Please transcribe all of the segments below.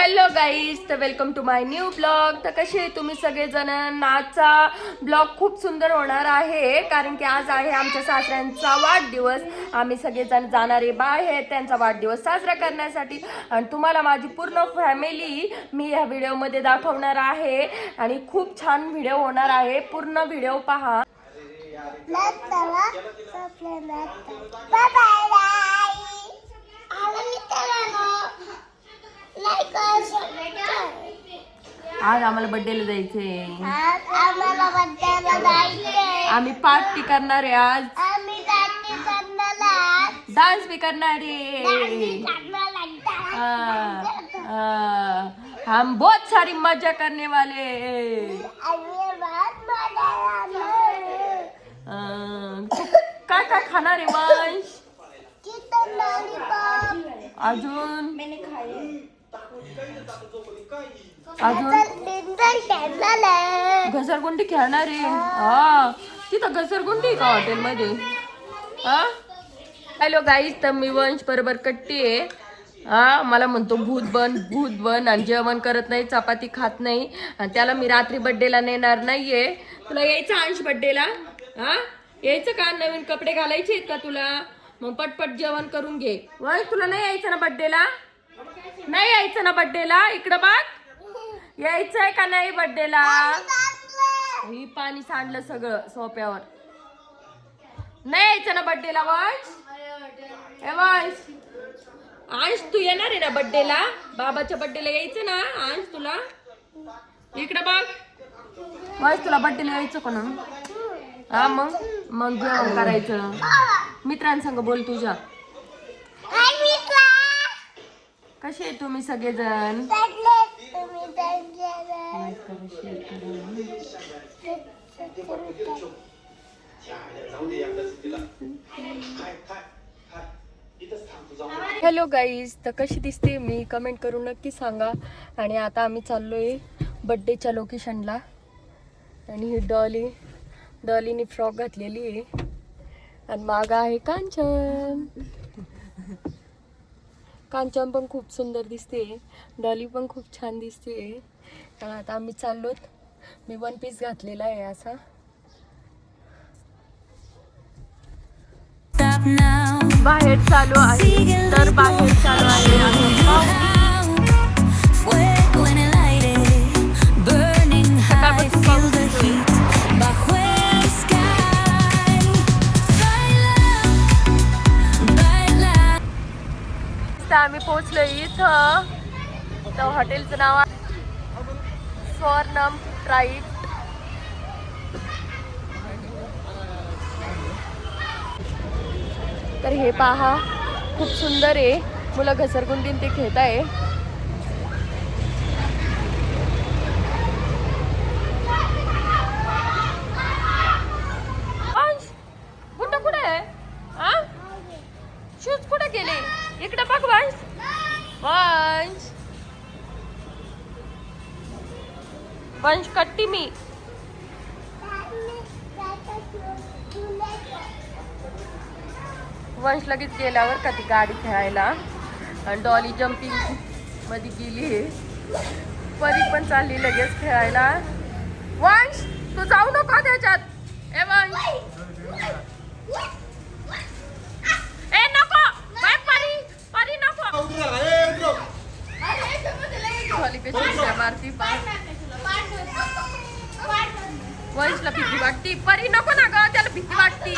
Hello guys, तर welcome to my new blog. तर कसे आहे तुम्ही सगळेजण? आजचा ब्लॉग खूप सुंदर होणार आहे, कारण की आज आहे आमच्या सासऱ्यांचा वाढदिवस. आम्ही सगळेजण जाणार आहे बाहेर त्यांचा वाढदिवस साजरा करण्यासाठी, आणि तुम्हाला माझी पूर्ण फॅमिली मी ह्या व्हिडिओमध्ये दाखवणार आहे. आणि खूप छान व्हिडिओ होणार आहे, पूर्ण व्हिडिओ पहा. आज आम्हाला बर्थडेला जायचंय, आम्ही पार्टी करणार आहे आज, डान्स भी करणार आहे. हम बहुत सारी मजा करने वाले. काय काय खाणार आहे वंश? अजून घसरगुंडी खेळणार आहे. हा, तिथं घसरगुंडी आहे का हॉटेलमध्ये? हा. हॅलो गाईज, तर मी वंश बरोबर कट्टी आहे. हा, मला म्हणतो भूत बन आणि जेवण करत नाही, चपाती खात नाही, आणि त्याला मी रात्री बर्थडेला नेणार नाहीये. तुला यायचं अंश बर्थडेला? हा, यायचं का? नवीन कपडे घालायचे आहेत का तुला? मग पटपट जेवण करून घे. वंश, तुला नाही यायचं ना बर्थडेला? नाही यायचं ना बर्थडेला? इकडं बघ, यायचंय का नाही बर्थडेला? ही पाणी सांडलं सगळं सोप्यावर. नाही यायचं ना बर्थडेला वंश? वंश, अंश तू येणार आहे ना बर्थडेला? बाबाच्या बर्थडेला यायचं ना अंश तुला? इकडं बघ वंश, तुला बर्थडेला यायचं का ना? हा, मग जेवण करायचं. मित्रांसंग बोल तुझ्या. कसे आहे तुम्ही सगळेजण? हॅलो गाईज, तर कशी दिसते मी कमेंट करून नक्की सांगा. आणि आता आम्ही चाललोय बर्थडेच्या लोकेशनला. आणि ही डॉलीने फ्रॉक घातलेली आहे, आणि मागं आहे कांचन. कांचन पण खूप सुंदर दिसते, डॉली पण खूप छान दिसते. तर आता आम्ही चाललोत. मी वन पीस घातलेला आहे असा. बाहेर चालू आहे, तर बाहेर चालू आहे. आम्ही पोहोचलो इथं. तर हॉटेलचं नाव आहे स्वर्णम प्राईड. तर हे पहा, खूप सुंदर आहे. मुलं घसरगुंडीन ते खेळत आहे. कुठं कुठे आहे? हा, शूज कुठे गेले? इकडे बघ वंश. वंश कट्टी मी. वंश लगेच गेल्यावर का ती गाडी खेळायला, आणि डॉली जम्पिंग मध्ये गेली. परी पण चालली लगेच खेळायला. वंश, तू जाऊ नको त्याच्यात. ए वंश, ए नको, बाय परी नको. डॉली कशी मारती. वंशला भीती वाटती. परी नको ना ग, त्याला भीती वाटती.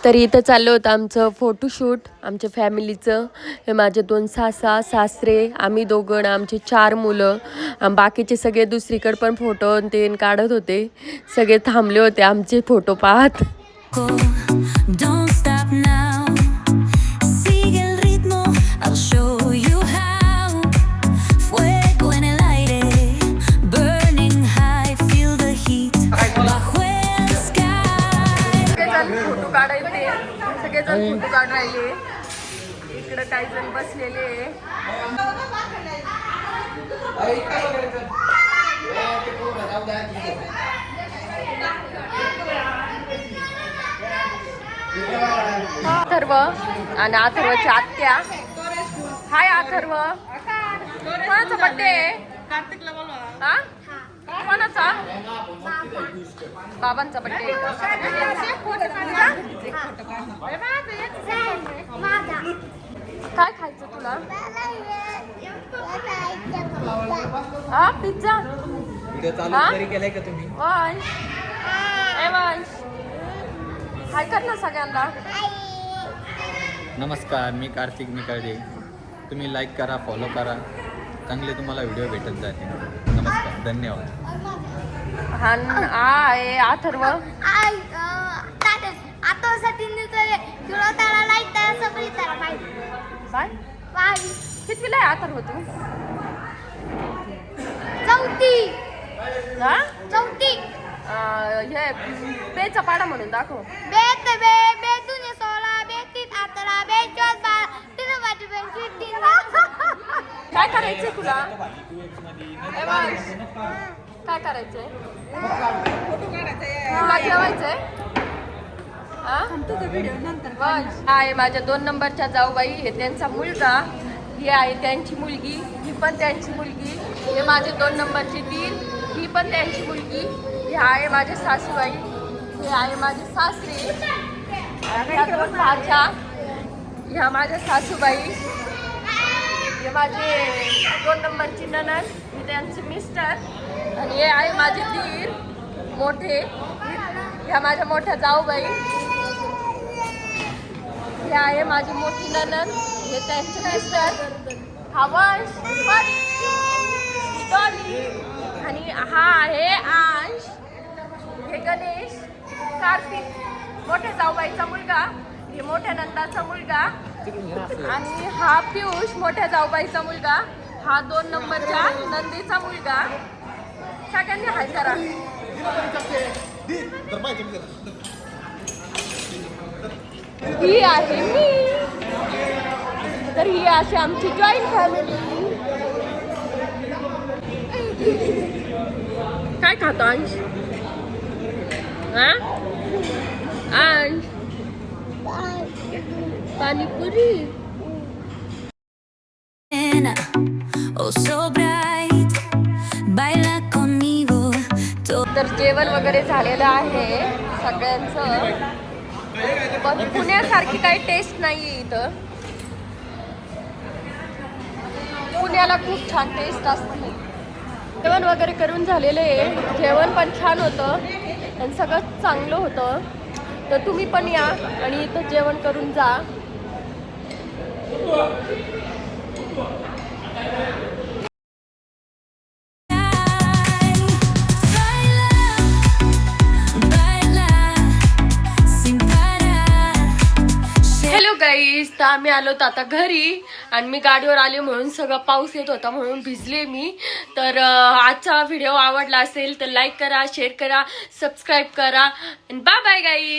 तर इथं चाललं होतं आमचं फोटोशूट, आमच्या फॅमिलीचं. हे माझे 2 सासरे, आम्ही दोघं, आमचे 4 मुलं. बाकीचे सगळे दुसरीकडे पण फोटो ते काढत होते. सगळे थांबले होते आमचे फोटो पाहत. फोटो काढायचे, सगळेजण फोटो काढ राहिले. इकडे काही जण बसलेले. अथर्व आणि अथर्वची आत्या हाय अथर्व. कोणाचा बर्थडे आहे? कार्तिकला बोलवा. हा कोणाचा? बाबांचा बर्थडे आहे का? काय खायचं तुला? हा पिझ्झा. व्हिडिओ चालू तरी केलाय का तुम्ही? वंश ए वंश हाय कर ना सगळ्यांना. नमस्कार, मी कार्तिक निकाळे. तुम्ही लाईक करा, फॉलो करा, चांगले तुम्हाला व्हिडिओ भेटत जातील. नमस्कार, धन्यवाद. हा आहे अथर्व. काय कितवीला आहे अथर्व तू? हा हे पेचा पाडा म्हणून दाखव. काय करायचंय तुला? ए वंश, काय करायचंय? तुला जेवायचंय? वंश हा आहे माझ्या 2 नंबरच्या जाऊबाई. हे त्यांचा मुलगा, ही आहे त्यांची मुलगी, ही पण त्यांची मुलगी. हे माझे 2 नंबरची दीर, ही पण त्यांची मुलगी. हे आहे माझे सासूबाई, हे आहे माझे सासरे. ह्या 2 भाच्या, ह्या माझ्या सासूबाई. हे माझे 2 नंबरची नणंद, हे त्यांचे मिस्टर. आणि हे आहे माझे दीर मोठे, ह्या माझ्या मोठ्या जाऊबाई. हे आहे माझी मोठी नणंद, हे त्यांचे मिस्टर. हा वंश, डॉली. आणि हा आहे अंश, हे गणेश, कार्तिक मोठ्या जाऊबाईचा मुलगा, हे मोठ्या नंदाचा मुलगा. आणि हा पियुष मोठ्या जाऊबाईचा मुलगा, हा 2 नंबरच्या नंदीचा मुलगा. सगळ्यांनी हाय करा. ही आहे मी. तर ही अशी आमची जॉईंट फॅमिली. काय खातो अंश? हा अंश panipuri. Oh so bright, baila conmigo. तर जेवण वगैरे झालेलं आहे सगळ्यांचं. पण पुण्यासारखी काही टेस्ट नाहीये इथं. पुण्याला खूप छान टेस्ट असते. जेवण वगैरे करून झालेलं आहे. जेवण पण छान होतं आणि सगळं चांगलं होतं. तर तुम्ही पण या आणि इथं जेवण करून जा. गाईस, तर आम्ही आलो आता घरी आणि मी गाडीवर आले म्हणून सगळं पाऊस येत होता म्हणून भिजले मी. तर आजचा व्हिडिओ आवडला असेल तर लाईक करा, शेअर करा, सबस्क्राईब करा. बाय बाय गाईस.